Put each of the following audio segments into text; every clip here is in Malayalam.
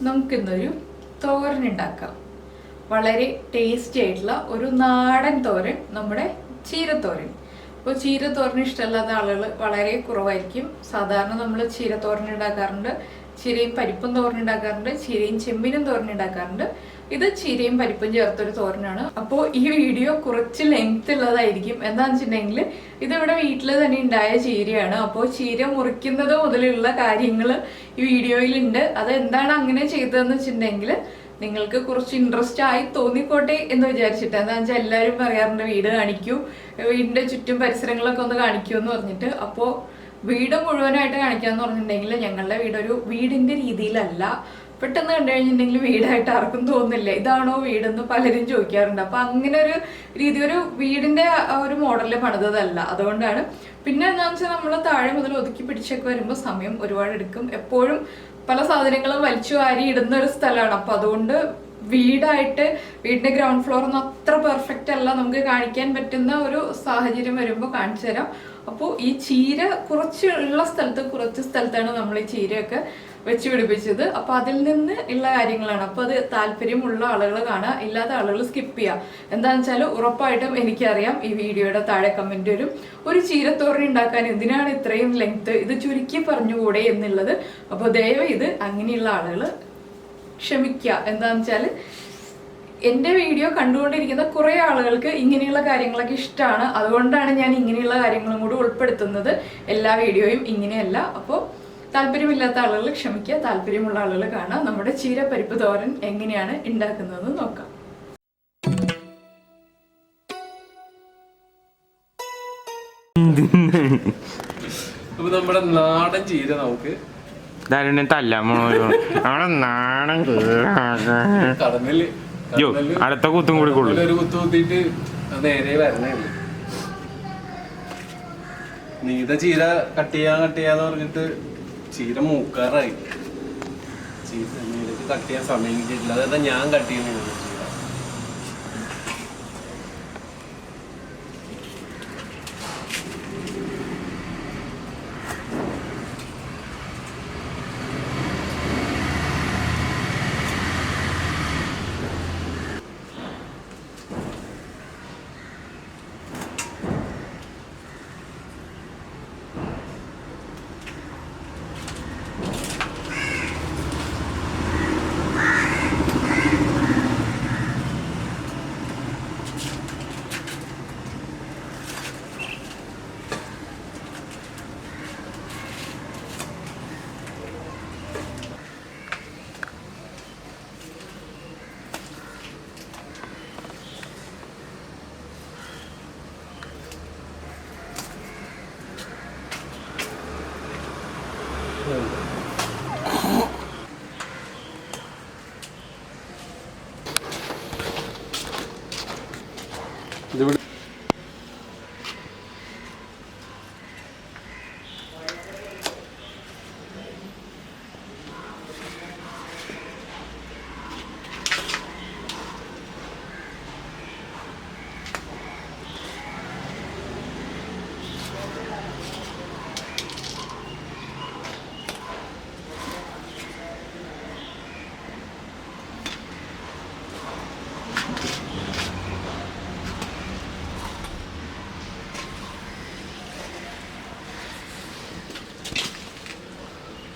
നമുക്കിന്നൊരു തോരൻ ഉണ്ടാക്കാം. വളരെ ടേസ്റ്റി ആയിട്ടുള്ള ഒരു നാടൻ തോരൻ, നമ്മുടെ ചീരത്തോരൻ. ഇപ്പോൾ ചീരത്തോരൻ ഇഷ്ടമല്ലാത്ത ആളുകൾ വളരെ കുറവായിരിക്കും. സാധാരണ നമ്മൾ ചീരത്തോരൻ ഉണ്ടാക്കാറുണ്ട്, ചീരയും പരിപ്പും തോരൻ ഉണ്ടാക്കാറുണ്ട്, ചീരയും ചെമ്പിനും തോരൻ ഉണ്ടാക്കാറുണ്ട്. ഇത് ചീരയും പരിപ്പും ചേർത്തൊരു തോരനാണ്. അപ്പോൾ ഈ വീഡിയോ കുറച്ച് ലെങ്ത് ഉള്ളതായിരിക്കും. എന്താണെന്ന് വെച്ചിട്ടുണ്ടെങ്കിൽ ഇതിവിടെ വീട്ടിൽ തന്നെ ഉണ്ടായ ചീരയാണ്. അപ്പോൾ ചീര മുറിക്കുന്നത് മുതലുള്ള കാര്യങ്ങൾ ഈ വീഡിയോയിലുണ്ട്. അത് എന്താണ് അങ്ങനെ ചെയ്തതെന്ന് വെച്ചിട്ടുണ്ടെങ്കിൽ നിങ്ങൾക്ക് കുറച്ച് ഇൻട്രസ്റ്റ് ആയി തോന്നിക്കോട്ടെ എന്ന് വിചാരിച്ചിട്ട്. എന്താണെന്ന് വെച്ചാൽ എല്ലാവരും പറയാറുണ്ട് വീട് കാണിക്കൂ, വീടിൻ്റെ ചുറ്റും പരിസരങ്ങളൊക്കെ ഒന്ന് കാണിക്കൂ എന്ന് പറഞ്ഞിട്ട്. അപ്പോൾ വീട് മുഴുവനായിട്ട് കാണിക്കാന്ന് പറഞ്ഞിട്ടുണ്ടെങ്കിൽ ഞങ്ങളുടെ വീടൊരു വീടിൻ്റെ രീതിയിലല്ല. പെട്ടെന്ന് കണ്ടു കഴിഞ്ഞിട്ടുണ്ടെങ്കിൽ വീടായിട്ട് ആർക്കും തോന്നില്ല, ഇതാണോ വീടെന്ന് പലരും ചോദിക്കാറുണ്ട്. അപ്പൊ അങ്ങനെ ഒരു രീതി, ഒരു വീടിന്റെ ഒരു മോഡലിൽ പണിതല്ല. അതുകൊണ്ടാണ്. പിന്നെ എന്താണെന്ന് വെച്ചാൽ നമ്മൾ താഴെ മുതൽ ഒതുക്കി പിടിച്ചൊക്കെ വരുമ്പോൾ സമയം ഒരുപാട് എടുക്കും. എപ്പോഴും പല സാധനങ്ങളും വലിച്ചു വാരി ഇടുന്ന ഒരു സ്ഥലമാണ്. അപ്പൊ അതുകൊണ്ട് വീടായിട്ട് വീടിന്റെ ഗ്രൗണ്ട് ഫ്ലോർ ഒന്നും അത്ര പെർഫെക്റ്റ് അല്ല. നമുക്ക് കാണിക്കാൻ പറ്റുന്ന ഒരു സാഹചര്യം വരുമ്പോൾ കാണിച്ചു തരാം. അപ്പോൾ ഈ ചീര കുറച്ചുള്ള സ്ഥലത്ത്, കുറച്ച് സ്ഥലത്താണ് നമ്മൾ ഈ ചീരയൊക്കെ വെച്ച് പിടിപ്പിച്ചത്. അപ്പൊ അതിൽ നിന്ന് ഉള്ള കാര്യങ്ങളാണ്. അപ്പൊ അത് താല്പര്യമുള്ള ആളുകൾ കാണുക, ഇല്ലാത്ത ആളുകൾ സ്കിപ്പ് ചെയ്യുക. എന്താണെന്ന് വെച്ചാൽ ഉറപ്പായിട്ടും എനിക്കറിയാം ഈ വീഡിയോയുടെ താഴെ കമന്റ് വരും, ഒരു ചീരത്തോരൻ ഉണ്ടാക്കാൻ എന്തിനാണ് ഇത്രയും ലെങ്ത്, ഇത് ചുരുക്കി പറഞ്ഞുകൂടെ എന്നുള്ളത്. അപ്പൊ ദയവ് ഇത് അങ്ങനെയുള്ള ആളുകൾ ക്ഷമിക്കുക. എന്താണെന്ന് വെച്ചാൽ എൻ്റെ വീഡിയോ കണ്ടുകൊണ്ടിരിക്കുന്ന കുറേ ആളുകൾക്ക് ഇങ്ങനെയുള്ള കാര്യങ്ങളൊക്കെ ഇഷ്ടമാണ്. അതുകൊണ്ടാണ് ഞാൻ ഇങ്ങനെയുള്ള കാര്യങ്ങളും കൂടി ഉൾപ്പെടുത്തുന്നത്. എല്ലാ വീഡിയോയും ഇങ്ങനെയല്ല. അപ്പോൾ താല്പര്യമില്ലാത്ത ആളുകൾ ക്ഷമിക്കുക, താല്പര്യമുള്ള ആളുകൾ കാണാം. നമ്മുടെ ചീര പരിപ്പ് തോരൻ എങ്ങനെയാണ് ഉണ്ടാക്കുന്നതെന്ന് നോക്കാം. അപ്പൊ നമ്മുടെ നാടൻ ചീര നമുക്ക് അടുത്ത കുത്തും കൂടി ഒരു കുത്തു കുത്തിയിട്ട് നേരെ വരണേ. നീത ചീര കട്ട് ചെയ്യാന്ന് പറഞ്ഞിട്ട് ചീര മൂക്കാറായി. ചീര നീതക്ക് കട്ട് ചെയ്യാൻ സമയം കിട്ടിയിട്ടില്ല. അതായത് ഞാൻ കട്ട് ചെയ്യുന്നത് ചീര.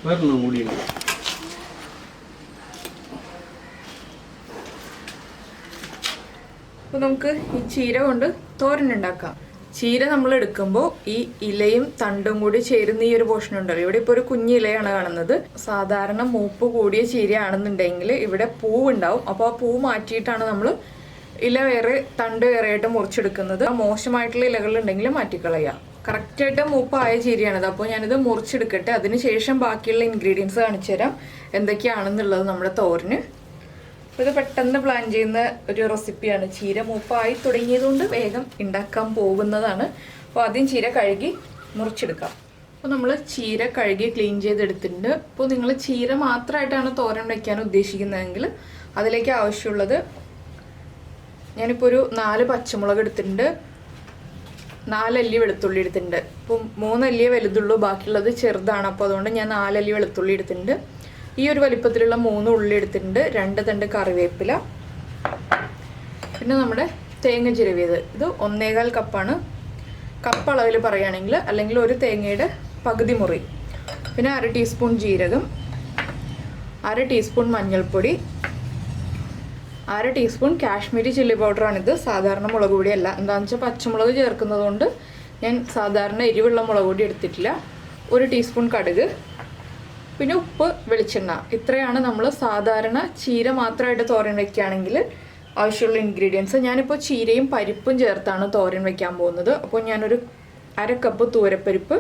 വരണം കൂടിയുണ്ട്. അപ്പോൾ നമുക്ക് ഈ ചീര കൊണ്ട് തോരൻ ഉണ്ടാക്കാം. ചീര നമ്മൾ എടുക്കുമ്പോൾ ഈ ഇലയും തണ്ടും കൂടി ചേരുന്ന ഈ ഒരു പോർഷൻ ഉണ്ടല്ലോ, ഇവിടെ ഇപ്പോൾ ഒരു കുഞ്ഞി ഇലയാണ് കാണുന്നത്. സാധാരണ മൂപ്പ് കൂടിയ ചീരയാണെന്നുണ്ടെങ്കിൽ ഇവിടെ പൂവുണ്ടാവും. അപ്പോൾ ആ പൂ മാറ്റിയിട്ടാണ് നമ്മൾ ഇല വേറെ തണ്ട് വേറെ ആയിട്ട് മുറിച്ചെടുക്കുന്നത്. മോശമായിട്ടുള്ള ഇലകളുണ്ടെങ്കിൽ മാറ്റിക്കളയുക. കറക്റ്റായിട്ട് മൂപ്പായ ചീരയാണിത്. അപ്പോൾ ഞാനിത് മുറിച്ചെടുക്കട്ടെ, അതിനുശേഷം ബാക്കിയുള്ള ഇൻഗ്രീഡിയൻസ് കാണിച്ചു തരാം എന്തൊക്കെയാണെന്നുള്ളത് നമ്മുടെ തോരന്. അപ്പോൾ ഇത് പെട്ടെന്ന് പ്ലാൻ ചെയ്യുന്ന ഒരു റെസിപ്പിയാണ്. ചീര മൂപ്പായി തുടങ്ങിയതുകൊണ്ട് വേഗം ഉണ്ടാക്കാൻ പോകുന്നതാണ്. അപ്പോൾ ആദ്യം ചീര കഴുകി മുറിച്ചെടുക്കാം. അപ്പോൾ നമ്മൾ ചീര കഴുകി ക്ലീൻ ചെയ്തെടുത്തിട്ടുണ്ട്. അപ്പോൾ നിങ്ങൾ ചീര മാത്രമായിട്ടാണ് തോരൻ വയ്ക്കാൻ ഉദ്ദേശിക്കുന്നതെങ്കിൽ അതിലേക്ക് ആവശ്യമുള്ളത്, ഞാനിപ്പോൾ ഒരു 4 പച്ചമുളക് എടുത്തിട്ടുണ്ട്, 4 അല്ലി വെളുത്തുള്ളി എടുത്തിട്ടുണ്ട്. അപ്പം 3 അല്ലിയേ വലുതുള്ളൂ, ബാക്കിയുള്ളത് ചെറുതാണ്. അപ്പോൾ അതുകൊണ്ട് ഞാൻ 4 അല്ലി വെളുത്തുള്ളി എടുത്തിട്ടുണ്ട്. ഈ ഒരു വലിപ്പത്തിലുള്ള 3 ഉള്ളി എടുത്തിട്ടുണ്ട്, 2 തണ്ട് കറിവേപ്പില, പിന്നെ നമ്മുടെ തേങ്ങ ചിരവിയത്. ഇത് 1.25 കപ്പാണ്, കപ്പ് അളവിൽ പറയുകയാണെങ്കിൽ, അല്ലെങ്കിൽ ഒരു തേങ്ങയുടെ പകുതി മുറി. പിന്നെ 1/2 ടീസ്പൂൺ ജീരകം, 1/2 ടീസ്പൂൺ മഞ്ഞൾപ്പൊടി, 1/2 ടീസ്പൂൺ കാശ്മീരി ചില്ലി പൗഡറാണിത്. സാധാരണ മുളക് പൊടിയല്ല. എന്താണെന്ന് വെച്ചാൽ പച്ചമുളക് ചേർക്കുന്നത് കൊണ്ട് ഞാൻ സാധാരണ എരിവുള്ള മുളക് പൊടി എടുത്തിട്ടില്ല. 1 ടീസ്പൂൺ കടുക്, പിന്നെ ഉപ്പ്, വെളിച്ചെണ്ണ. ഇത്രയാണ് നമ്മൾ സാധാരണ ചീര മാത്രമായിട്ട് തോരൻ വയ്ക്കുകയാണെങ്കിൽ ആവശ്യമുള്ള ഇൻഗ്രീഡിയൻസ്. ഞാനിപ്പോൾ ചീരയും പരിപ്പും ചേർത്താണ് തോരൻ വയ്ക്കാൻ പോകുന്നത്. അപ്പോൾ ഞാനൊരു 1/2 കപ്പ് തൂരപ്പരിപ്പ്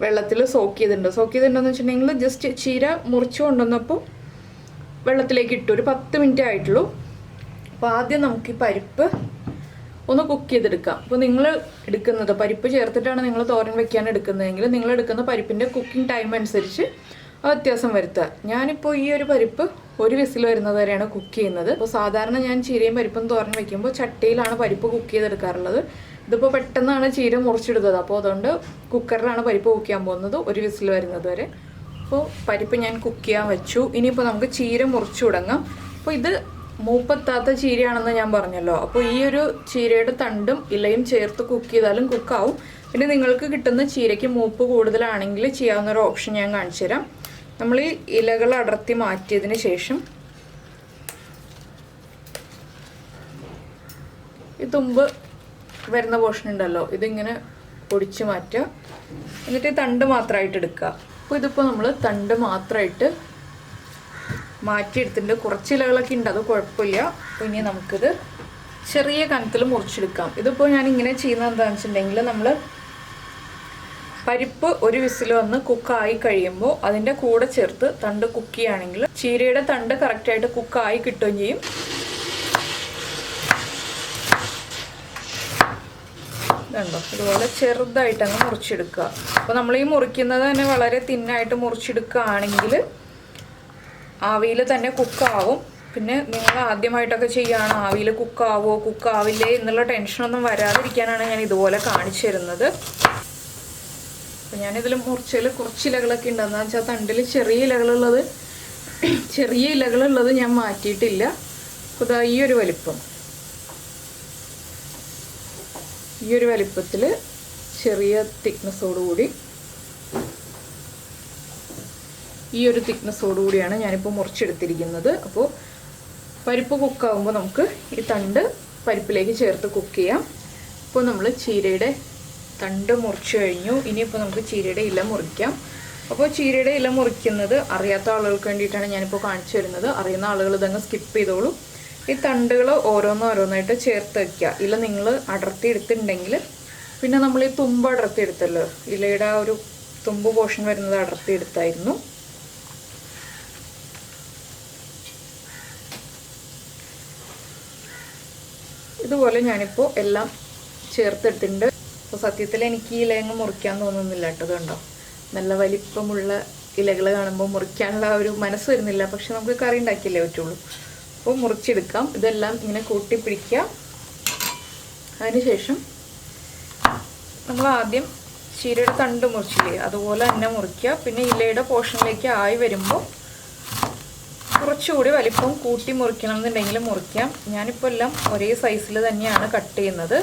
വെള്ളത്തിൽ സോക്ക് ചെയ്തിട്ടുണ്ടെന്ന് വെച്ചിട്ടുണ്ടെങ്കിൽ ജസ്റ്റ് ചീര മുറിച്ചു കൊണ്ടുവന്നപ്പോൾ വെള്ളത്തിലേക്ക് ഇട്ടു. ഒരു 10 മിനിറ്റ് ആയിട്ടുള്ളൂ. അപ്പോൾ ആദ്യം നമുക്ക് ഈ പരിപ്പ് ഒന്ന് കുക്ക് ചെയ്തെടുക്കാം. അപ്പോൾ നിങ്ങൾ എടുക്കുന്നത് പരിപ്പ് ചേർത്തിട്ടാണ് നിങ്ങൾ തോരൻ വയ്ക്കാൻ എടുക്കുന്നതെങ്കിൽ നിങ്ങൾ എടുക്കുന്ന പരിപ്പിൻ്റെ കുക്കിംഗ് ടൈം അനുസരിച്ച് വ്യത്യാസം വരുത്തുക. ഞാനിപ്പോൾ ഈ ഒരു പരിപ്പ് 1 വിസിൽ വരുന്നത് വരെയാണ് കുക്ക് ചെയ്യുന്നത്. അപ്പോൾ സാധാരണ ഞാൻ ചീരയും പരിപ്പും തോരൻ വയ്ക്കുമ്പോൾ ചട്ടിയിലാണ് പരിപ്പ് കുക്ക് ചെയ്തെടുക്കാറുള്ളത്. ഇതിപ്പോൾ പെട്ടെന്നാണ് ചീര മുറിച്ചെടുത്തത്. അപ്പോൾ അതുകൊണ്ട് കുക്കറിലാണ് പരിപ്പ് കുക്ക് ചെയ്യാൻ പോകുന്നത് 1 വിസിൽ വരുന്നത് വരെ. അപ്പോൾ പരിപ്പ് ഞാൻ കുക്ക് ചെയ്യാൻ വെച്ചു. ഇനിയിപ്പോൾ നമുക്ക് ചീര മുറിച്ചു തുടങ്ങാം. അപ്പോൾ ഇത് മൂപ്പെത്താത്ത ചീരയാണെന്ന് ഞാൻ പറഞ്ഞല്ലോ. അപ്പോൾ ഈ ഒരു ചീരയുടെ തണ്ടും ഇലയും ചേർത്ത് കുക്ക് ചെയ്താലും കുക്കാവും. പിന്നെ നിങ്ങൾക്ക് കിട്ടുന്ന ചീരയ്ക്ക് മൂപ്പ് കൂടുതലാണെങ്കിൽ ചെയ്യാവുന്നൊരു ഓപ്ഷൻ ഞാൻ കാണിച്ചു തരാം. നമ്മൾ ഈ ഇലകൾ അടർത്തി മാറ്റിയതിന് ശേഷം ഈ തുമ്പ് വരുന്ന പോർഷൻ ഉണ്ടല്ലോ, ഇതിങ്ങനെ പൊടിച്ച് മാറ്റുക. എന്നിട്ട് ഈ തണ്ട് മാത്രമായിട്ട് എടുക്കുക. അപ്പോൾ ഇതിപ്പോൾ നമ്മൾ തണ്ട് മാത്രമായിട്ട് മാറ്റിയെടുത്തിട്ടുണ്ട്. കുറച്ച് ഇലകളൊക്കെ ഉണ്ട്, അത് കുഴപ്പമില്ല. അപ്പോൾ ഇനി നമുക്കിത് ചെറിയ കനത്തിൽ മുറിച്ചെടുക്കാം. ഇതിപ്പോൾ ഞാൻ ഇങ്ങനെ ചെയ്യുന്നത് എന്താണെന്ന് വെച്ചിട്ടുണ്ടെങ്കിൽ നമ്മൾ പരിപ്പ് 1 വിസിൽ വന്ന് കുക്കായി കഴിയുമ്പോൾ അതിൻ്റെ കൂടെ ചേർത്ത് തണ്ട് കുക്ക് ചെയ്യുകയാണെങ്കിൽ ചീരയുടെ തണ്ട് കറക്റ്റായിട്ട് കുക്കായി കിട്ടുകയും ചെയ്യും. ഇതുണ്ടോ, ഇതുപോലെ ചെറുതായിട്ടങ്ങ് മുറിച്ചെടുക്കുക. അപ്പോൾ നമ്മൾ ഈ മുറിക്കുന്നത് തന്നെ വളരെ തിന്നായിട്ട് മുറിച്ചെടുക്കുകയാണെങ്കിൽ ആവിയിൽ തന്നെ കുക്കാവും. പിന്നെ നിങ്ങൾ ആദ്യമായിട്ടൊക്കെ ചെയ്യുകയാണ് ആവിയിൽ കുക്കാവില്ലേ എന്നുള്ള ടെൻഷനൊന്നും വരാതിരിക്കാനാണ് ഞാൻ ഇതുപോലെ കാണിച്ചു തരുന്നത്. അപ്പോൾ ഞാനിതിൽ മുറിച്ചതിൽ കുറച്ച് ഇലകളൊക്കെ ഉണ്ട്. എന്താണെന്ന് വെച്ചാൽ തണ്ടിൽ ചെറിയ ഇലകളുള്ളത് ഞാൻ മാറ്റിയിട്ടില്ല. അപ്പോൾ ഇതാ ഈ ഒരു വലിപ്പത്തിൽ ചെറിയ തിക്നെസ്സോടുകൂടി ഈ ഒരു തിക്നെസ്സോടുകൂടിയാണ് ഞാനിപ്പോൾ മുറിച്ചെടുത്തിരിക്കുന്നത്. അപ്പോൾ പരിപ്പ് കുക്കാവുമ്പോൾ നമുക്ക് ഈ തണ്ട് പരിപ്പിലേക്ക് ചേർത്ത് കുക്ക് ചെയ്യാം. ഇപ്പോൾ നമ്മൾ ചീരയുടെ തണ്ട് മുറിച്ച് കഴിഞ്ഞു. ഇനിയിപ്പോൾ നമുക്ക് ചീരയുടെ ഇല മുറിക്കാം. അപ്പോൾ ചീരയുടെ ഇല മുറിക്കുന്നത് അറിയാത്ത ആളുകൾക്ക് വേണ്ടിയിട്ടാണ് ഞാനിപ്പോൾ കാണിച്ചു തരുന്നത്. അറിയുന്ന ആളുകൾ ഇതങ്ങ് സ്കിപ്പ് ചെയ്തോളൂ. ഈ തണ്ടുകൾ ഓരോന്നായിട്ട് ചേർത്ത് വയ്ക്കുക. ഇല നിങ്ങൾ അടർത്തി എടുത്തിട്ടുണ്ടെങ്കിൽ പിന്നെ നമ്മൾ ഈ തുമ്പ് അടർത്തി എടുത്തല്ലോ, ഇലയുടെ ആ ഒരു തുമ്പ് പോർഷൻ വരുന്നത് അടർത്തി എടുത്തായിരുന്നു. ഇതുപോലെ ഞാനിപ്പോൾ എല്ലാം ചേർത്തെടുത്തിട്ടുണ്ട്. അപ്പോൾ സത്യത്തിൽ എനിക്ക് ഈ ഇലയങ്ങ് മുറിക്കാൻ തോന്നുന്നില്ല കേട്ടോ. അതുകൊണ്ടോ നല്ല വലിപ്പമുള്ള ഇലകൾ കാണുമ്പോൾ മുറിക്കാനുള്ള ഒരു മനസ്സ് വരുന്നില്ല. പക്ഷെ നമുക്ക് കറി ഉണ്ടാക്കിയല്ലേ പറ്റുള്ളൂ. അപ്പോൾ മുറിച്ചെടുക്കാം. ഇതെല്ലാം ഇങ്ങനെ കൂട്ടിപ്പിടിക്കുക. അതിനുശേഷം നമ്മൾ ആദ്യം ചീരയുടെ തണ്ട് മുറിച്ചില്ലേ അതുപോലെ തന്നെ മുറിക്കുക. പിന്നെ ഇലയുടെ പോർഷനിലേക്ക് ആയി വരുമ്പോൾ കുറച്ചുകൂടി വലിപ്പം കൂട്ടി മുറിക്കണം എന്നുണ്ടെങ്കിൽ മുറിക്കാം. ഞാനിപ്പോൾ എല്ലാം ഒരേ സൈസിൽ തന്നെയാണ് കട്ട് ചെയ്യുന്നത്.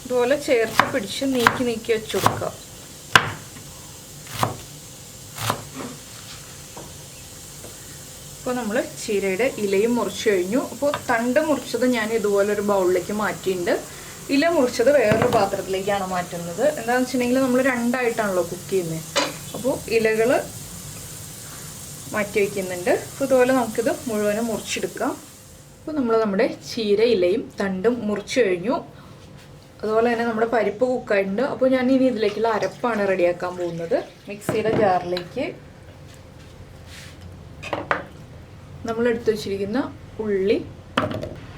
ഇതുപോലെ ചേർത്ത് പിടിച്ച് നീക്കി വെച്ച് കൊടുക്കുക. ഇപ്പോൾ നമ്മൾ ചീരയുടെ ഇലയും മുറിച്ച് കഴിഞ്ഞു. അപ്പോൾ തണ്ട് മുറിച്ചത് ഞാൻ ഇതുപോലൊരു ബൗളിലേക്ക് മാറ്റിയിട്ടുണ്ട്. ഇല മുറിച്ചത് വേറൊരു പാത്രത്തിലേക്കാണ് മാറ്റുന്നത്. എന്താണെന്ന് വെച്ചിട്ടുണ്ടെങ്കിൽ നമ്മൾ 2ആയിട്ടാണല്ലോ കുക്ക് ചെയ്യുന്നത്. അപ്പോൾ ഇലകൾ മാറ്റി വയ്ക്കുന്നുണ്ട്. അപ്പോൾ ഇതുപോലെ നമുക്കിത് മുഴുവനും മുറിച്ചെടുക്കാം. അപ്പോൾ നമ്മൾ നമ്മുടെ ചീര ഇലയും തണ്ടും മുറിച്ച് കഴിഞ്ഞു. അതുപോലെ തന്നെ നമ്മുടെ പരിപ്പ് കുക്കായിട്ടുണ്ട്. അപ്പോൾ ഞാൻ ഇനി ഇതിലേക്കുള്ള അരപ്പാണ് റെഡിയാക്കാൻ പോകുന്നത്. മിക്സിയുടെ ജാറിലേക്ക് നമ്മൾ എടുത്തു വെച്ചിരിക്കുന്ന ഉള്ളി,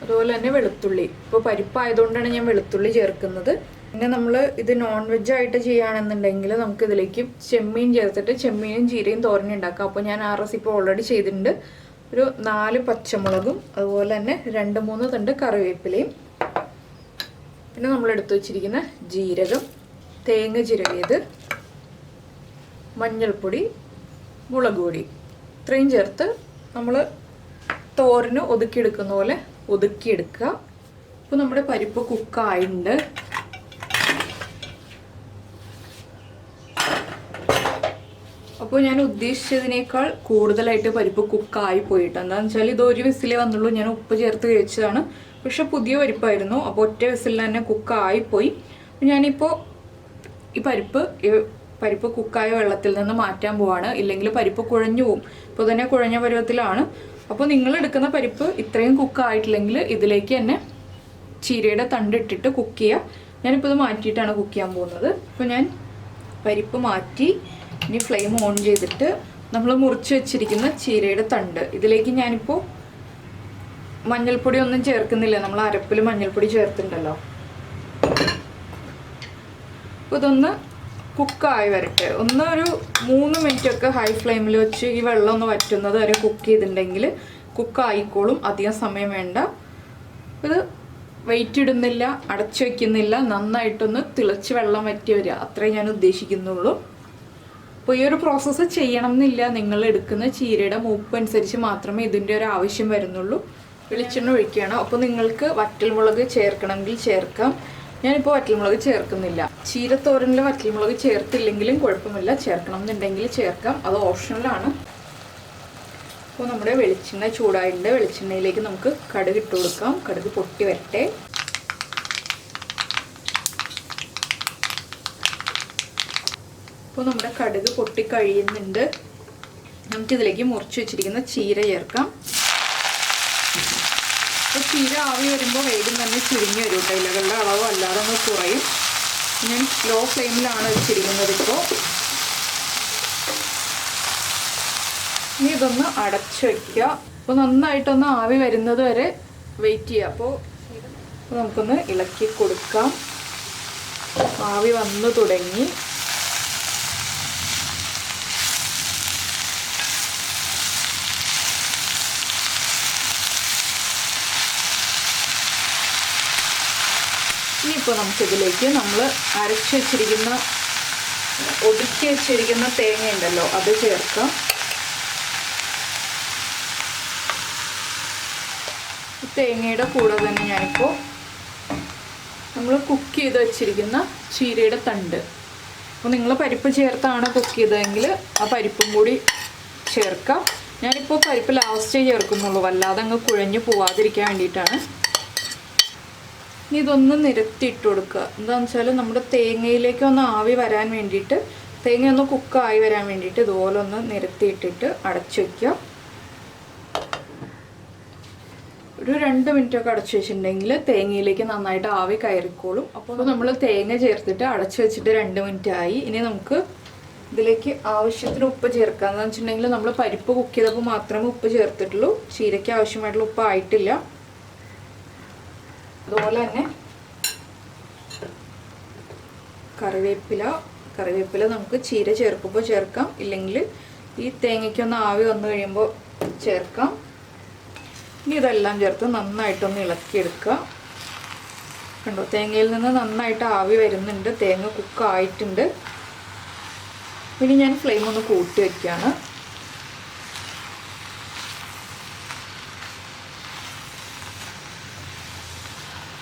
അതുപോലെ തന്നെ വെളുത്തുള്ളി. ഇപ്പോൾ പരിപ്പായതുകൊണ്ടാണ് ഞാൻ വെളുത്തുള്ളി ചേർക്കുന്നത്. പിന്നെ നമ്മൾ ഇത് നോൺ വെജ് ആയിട്ട് ചെയ്യുകയാണെന്നുണ്ടെങ്കിൽ നമുക്ക് ഇതിലേക്ക് ചെമ്മീൻ ചേർത്തിട്ട് ചെമ്മീനും ചീരയും തോരൻ ഉണ്ടാക്കാം. അപ്പോൾ ഞാൻ ആ റെസിപ്പി ഓൾറെഡി ചെയ്തിട്ടുണ്ട്. ഒരു 4 പച്ചമുളകും അതുപോലെ തന്നെ 2-3 തണ്ട് കറിവേപ്പിലയും, പിന്നെ നമ്മൾ എടുത്തു വെച്ചിരിക്കുന്ന ജീരകം, തേങ്ങ ചിരവിയത്, മഞ്ഞൾപ്പൊടി, മുളക് പൊടി ഇത്രയും ചേർത്ത് നമ്മൾ തോരന് ഒതുക്കിയെടുക്കുന്ന പോലെ ഒതുക്കിയെടുക്കുക. അപ്പോൾ നമ്മുടെ പരിപ്പ് കുക്കായിട്ടുണ്ട്. അപ്പോൾ ഞാൻ ഉദ്ദേശിച്ചതിനേക്കാൾ കൂടുതലായിട്ട് പരിപ്പ് കുക്കായി പോയിട്ട്, എന്താണെന്ന് വെച്ചാൽ ഇത് ഒരു വിസിലേ വന്നുള്ളൂ. ഞാൻ ഉപ്പ് ചേർത്ത് കഴിച്ചതാണ്, പക്ഷെ പുതിയ പരിപ്പായിരുന്നു. അപ്പോൾ ഒറ്റ വിസിലിൽ തന്നെ കുക്കായിപ്പോയി. ഞാനിപ്പോൾ ഈ പരിപ്പ് കുക്കായ വെള്ളത്തിൽ നിന്ന് മാറ്റാൻ പോവാണ്, ഇല്ലെങ്കിൽ പരിപ്പ് കുഴഞ്ഞു പോവും. ഇപ്പോൾ തന്നെ കുഴഞ്ഞ പരുവത്തിലാണ്. അപ്പോൾ നിങ്ങൾ എടുക്കുന്ന പരിപ്പ് ഇത്രയും കുക്കായിട്ടില്ലെങ്കിൽ ഇതിലേക്ക് തന്നെ ചീരയുടെ തണ്ട് ഇട്ടിട്ട് കുക്ക് ചെയ്യുക. ഞാനിപ്പോൾ ഇത് മാറ്റിയിട്ടാണ് കുക്ക് ചെയ്യാൻ പോകുന്നത്. അപ്പോൾ ഞാൻ പരിപ്പ് മാറ്റി ഇനി ഫ്ലെയിം ഓൺ ചെയ്തിട്ട് നമ്മൾ മുറിച്ച് വെച്ചിരിക്കുന്ന ചീരയുടെ തണ്ട് ഇതിലേക്ക് ഞാനിപ്പോൾ മഞ്ഞൾപ്പൊടി ഒന്നും ചേർക്കുന്നില്ല, നമ്മൾ അരപ്പിൽ മഞ്ഞൾപ്പൊടി ചേർത്തിട്ടുണ്ടല്ലോ. അപ്പോൾ ഇതൊന്ന് കുക്കായി വരട്ടെ. ഒരു 3 മിനിറ്റൊക്കെ ഹൈ ഫ്ലെയിമിൽ വെച്ച് ഈ വെള്ളം ഒന്ന് വറ്റുന്നത് വരെ കുക്ക് ചെയ്തിട്ടുണ്ടെങ്കിൽ കുക്കായിക്കോളും, അധികം സമയം വേണ്ട. ഇത് വെയിറ്റ് ഇടുന്നില്ല, അടച്ചു വയ്ക്കുന്നില്ല, നന്നായിട്ടൊന്ന് തിളച്ച് വെള്ളം വറ്റി വരിക, അത്രേ ഞാൻ ഉദ്ദേശിക്കുന്നുള്ളൂ. അപ്പോൾ ഈ ഒരു പ്രോസസ്സ് ചെയ്യണം എന്നില്ല, നിങ്ങൾ എടുക്കുന്ന ചീരയുടെ മൂപ്പ് അനുസരിച്ച് മാത്രമേ ഇതിൻ്റെ ഒരു ആവശ്യം വരുന്നുള്ളൂ. വെളിച്ചെണ്ണ ഒഴിക്കുകയാണ്. അപ്പോൾ നിങ്ങൾക്ക് വറ്റൽമുളക് ചേർക്കണമെങ്കിൽ ചേർക്കാം. ഞാനിപ്പോൾ വറ്റൽമുളക് ചേർക്കുന്നില്ല. ചീരത്തോരനിൽ വറ്റൽമുളക് ചേർത്തില്ലെങ്കിലും കുഴപ്പമില്ല, ചേർക്കണം എന്നുണ്ടെങ്കിൽ ചേർക്കാം, അത് ഓപ്ഷണലാണ്. അപ്പോൾ നമ്മുടെ വെളിച്ചെണ്ണ ചൂടായിട്ടുണ്ട്. വെളിച്ചെണ്ണയിലേക്ക് നമുക്ക് കടുക് ഇട്ട് കൊടുക്കാം. കടുക് പൊട്ടി വരട്ടെ. അപ്പോൾ നമ്മുടെ കടുക് പൊട്ടി കഴിയുന്നുണ്ട്. നമുക്കിതിലേക്ക് മുറിച്ച് വെച്ചിരിക്കുന്ന ചീര ചേർക്കാം. അപ്പോൾ ചീര ആവി വരുമ്പോൾ വേഗം തന്നെ ചുരുങ്ങി വരും കേട്ടോ. ഇലകളുടെ അളവ് അല്ലാതെ ഒന്ന് കുറയും. ഞാൻ ലോ ഫ്ലെയിമിലാണ് വെച്ചിരിക്കുന്നത് ഇപ്പോൾ. ഇനി ഇതൊന്ന് അടച്ചു വയ്ക്കുക. അപ്പോൾ നന്നായിട്ടൊന്ന് ആവി വരുന്നത് വരെ വെയിറ്റ് ചെയ്യുക. അപ്പോൾ നമുക്കൊന്ന് ഇളക്കി കൊടുക്കാം. ആവി വന്നു തുടങ്ങി. ഇനിയിപ്പോൾ നമുക്കിതിലേക്ക് നമ്മൾ അരച്ച് വെച്ചിരിക്കുന്ന ഒതുക്കി വെച്ചിരിക്കുന്ന തേങ്ങ ഉണ്ടല്ലോ, അത് ചേർക്കാം. തേങ്ങയുടെ കൂടെ തന്നെ ഞാനിപ്പോൾ നമ്മൾ കുക്ക് ചെയ്ത് വെച്ചിരിക്കുന്ന ചീരയുടെ തണ്ട്, അപ്പോൾ നിങ്ങൾ പരിപ്പ് ചേർത്താണ് കുക്ക് ചെയ്തതെങ്കിൽ ആ പരിപ്പും കൂടി ചേർക്കാം. ഞാനിപ്പോൾ പരിപ്പ് ലാസ്റ്റേ ചേർക്കുന്നുള്ളൂ, വല്ലാതെ അങ്ങ് കുഴഞ്ഞു പോവാതിരിക്കാൻ വേണ്ടിയിട്ടാണ്. ഇനി ഇതൊന്ന് നിരത്തിയിട്ട് കൊടുക്കുക. എന്താണെന്ന് വെച്ചാൽ നമ്മുടെ തേങ്ങയിലേക്ക് ഒന്ന് ആവി വരാൻ വേണ്ടിയിട്ട്, തേങ്ങ ഒന്ന് കുക്കായി വരാൻ വേണ്ടിയിട്ട് ഇതുപോലെ ഒന്ന് നിരത്തിയിട്ടിട്ട് അടച്ചു വയ്ക്കുക. ഒരു 2 മിനിറ്റൊക്കെ അടച്ചു വെച്ചിട്ടുണ്ടെങ്കിൽ തേങ്ങയിലേക്ക് നന്നായിട്ട് ആവി കയറിക്കോളും. അപ്പോൾ നമ്മൾ തേങ്ങ ചേർത്തിട്ട് അടച്ചു വെച്ചിട്ട് 2 മിനിറ്റ് ആയി. ഇനി നമുക്ക് ഇതിലേക്ക് ആവശ്യത്തിന് ഉപ്പ് ചേർക്കാം. എന്താണെന്ന് വെച്ചിട്ടുണ്ടെങ്കിൽ നമ്മൾ പരിപ്പ് കുക്ക് ചെയ്തപ്പോൾ മാത്രമേ ഉപ്പ് ചേർത്തിട്ടുള്ളൂ, ചീരയ്ക്ക് ആവശ്യമായിട്ടുള്ള ഉപ്പ് ആയിട്ടില്ല. അതുപോലെ തന്നെ കറിവേപ്പില നമുക്ക് ചീര ചേർക്കുമ്പോൾ ചേർക്കാം, ഇല്ലെങ്കിൽ ഈ തേങ്ങയ്ക്കൊന്ന് ആവി വന്നു കഴിയുമ്പോൾ ചേർക്കാം. ഇനി ഇതെല്ലാം ചേർത്ത് നന്നായിട്ടൊന്ന് ഇളക്കിയെടുക്കുക. കണ്ടോ, തേങ്ങയിൽ നിന്ന് നന്നായിട്ട് ആവി വരുന്നുണ്ട്, തേങ്ങ കുക്കായിട്ടുണ്ട്. ഇനി ഞാൻ ഫ്ലെയിം ഒന്ന് കൂട്ടി വയ്ക്കുകയാണ്.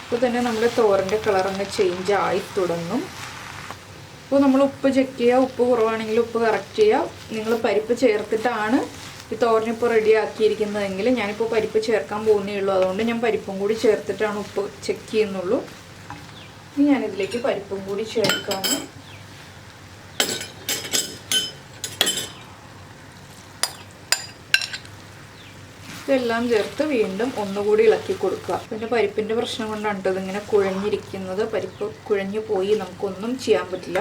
ഇപ്പോൾ തന്നെ നമ്മുടെ തോരൻ്റെ കളറങ്ങ് ചേഞ്ച് ആയി തുടങ്ങും. അപ്പോൾ നമ്മൾ ഉപ്പ് ചെക്ക് ചെയ്യുക, ഉപ്പ് കുറവാണെങ്കിൽ ഉപ്പ് കറക്റ്റ് ചെയ്യുക. നിങ്ങൾ പരിപ്പ് ചേർത്തിട്ടാണ് ഈ തോരനിപ്പോൾ റെഡി ആക്കിയിരിക്കുന്നതെങ്കിൽ, ഞാനിപ്പോൾ പരിപ്പ് ചേർക്കാൻ പോകുന്നേ ഉള്ളൂ, അതുകൊണ്ട് ഞാൻ പരിപ്പും കൂടി ചേർത്തിട്ടാണ് ഉപ്പ് ചെക്ക് ചെയ്യുന്നുള്ളൂ. ഇനി ഞാനിതിലേക്ക് പരിപ്പും കൂടി ചേർക്കാണ്. ഇതെല്ലാം ചേർത്ത് വീണ്ടും ഒന്നുകൂടി ഇളക്കി കൊടുക്കുക. പിന്നെ പരിപ്പിൻ്റെ പ്രശ്നം കൊണ്ടാണ് കേട്ടോ ഇതിങ്ങനെ കുഴഞ്ഞിരിക്കുന്നത്. പരിപ്പ് കുഴഞ്ഞു പോയി നമുക്കൊന്നും ചെയ്യാൻ പറ്റില്ല.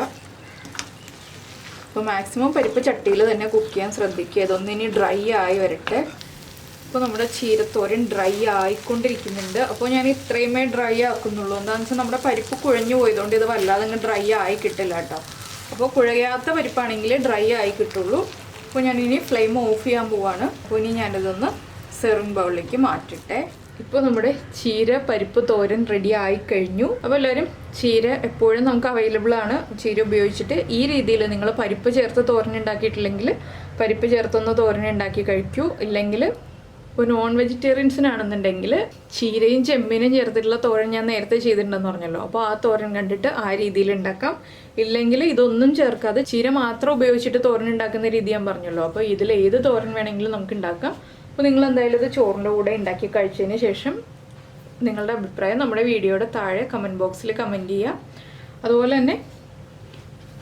അപ്പോൾ മാക്സിമം പരിപ്പ് ചട്ടിയിൽ തന്നെ കുക്ക് ചെയ്യാൻ ശ്രദ്ധിക്കുക. ഇതൊന്നും ഇനി ഡ്രൈ ആയി വരട്ടെ. അപ്പോൾ നമ്മുടെ ചീരത്തോരൻ ഡ്രൈ ആയിക്കൊണ്ടിരിക്കുന്നുണ്ട്. അപ്പോൾ ഞാൻ ഇത്രയുമേ ഡ്രൈ ആക്കുന്നുള്ളൂ. എന്താണെന്ന് വെച്ചാൽ നമ്മുടെ പരിപ്പ് കുഴഞ്ഞു പോയതുകൊണ്ട് ഇത് വല്ലാതെ അങ്ങ് ഡ്രൈ ആയി കിട്ടില്ല കേട്ടോ. അപ്പോൾ കുഴയാത്ത പരിപ്പാണെങ്കിൽ ഡ്രൈ ആയി കിട്ടുള്ളൂ. അപ്പോൾ ഞാനിനി ഫ്ലെയിം ഓഫ് ചെയ്യാൻ പോവാണ്. അപ്പോൾ ഇനി ഞാനിതൊന്ന് സെർവിങ് ബൗളിലേക്ക് മാറ്റിട്ടെ. ഇപ്പോൾ നമ്മുടെ ചീര പരിപ്പ് തോരൻ റെഡി ആയി കഴിഞ്ഞു. അപ്പോൾ എല്ലാവരും ചീര എപ്പോഴും നമുക്ക് അവൈലബിൾ ആണ്. ചീര ഉപയോഗിച്ചിട്ട് ഈ രീതിയിൽ നിങ്ങൾ പരിപ്പ് ചേർത്ത് തോരൻ ഉണ്ടാക്കിയിട്ടില്ലെങ്കിൽ പരിപ്പ് ചേർത്തൊന്ന് തോരൻ ഉണ്ടാക്കി കഴിക്കൂ. ഇല്ലെങ്കിൽ ഇപ്പോൾ നോൺ വെജിറ്റേറിയൻസിനാണെന്നുണ്ടെങ്കിൽ ചീരയും ചെമ്മീനും ചേർത്തിട്ടുള്ള തോരൻ ഞാൻ നേരത്തെ ചെയ്തിട്ടുണ്ടെന്ന് പറഞ്ഞല്ലോ. അപ്പോൾ ആ തോരൻ കണ്ടിട്ട് ആ രീതിയിൽ ഉണ്ടാക്കാം. ഇല്ലെങ്കിൽ ഇതൊന്നും ചേർക്കാതെ ചീര മാത്രം ഉപയോഗിച്ചിട്ട് തോരൻ ഉണ്ടാക്കുന്ന രീതി ഞാൻ പറഞ്ഞല്ലോ. അപ്പോൾ ഇതിൽ ഏത് തോരൻ വേണമെങ്കിലും നമുക്ക് ഉണ്ടാക്കാം. അപ്പോൾ നിങ്ങൾ എന്തായാലും ഇത് ചോറിൻ്റെ കൂടെ ഉണ്ടാക്കി കഴിച്ചതിന് ശേഷം നിങ്ങളുടെ അഭിപ്രായം നമ്മുടെ വീഡിയോയുടെ താഴെ കമൻറ്റ് ബോക്സിൽ കമൻറ്റ് ചെയ്യുക. അതുപോലെ തന്നെ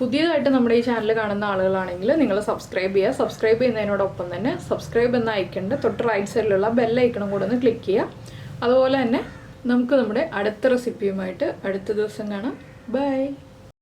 പുതിയതായിട്ട് നമ്മുടെ ഈ ചാനൽ കാണുന്ന ആളുകളാണെങ്കിൽ നിങ്ങൾ സബ്സ്ക്രൈബ് ചെയ്യുക. സബ്സ്ക്രൈബ് ചെയ്യുന്നതിനോടൊപ്പം തന്നെ സബ്സ്ക്രൈബ് എന്ന ഐക്കണിൻ്റെ തൊട്ട് റൈറ്റ് സൈഡിലുള്ള ബെൽ ഐക്കണും കൂടെ ഒന്ന് ക്ലിക്ക് ചെയ്യുക. അതുപോലെ തന്നെ നമുക്ക് നമ്മുടെ അടുത്ത റെസിപ്പിയുമായിട്ട് അടുത്ത ദിവസം കാണാം. ബൈ.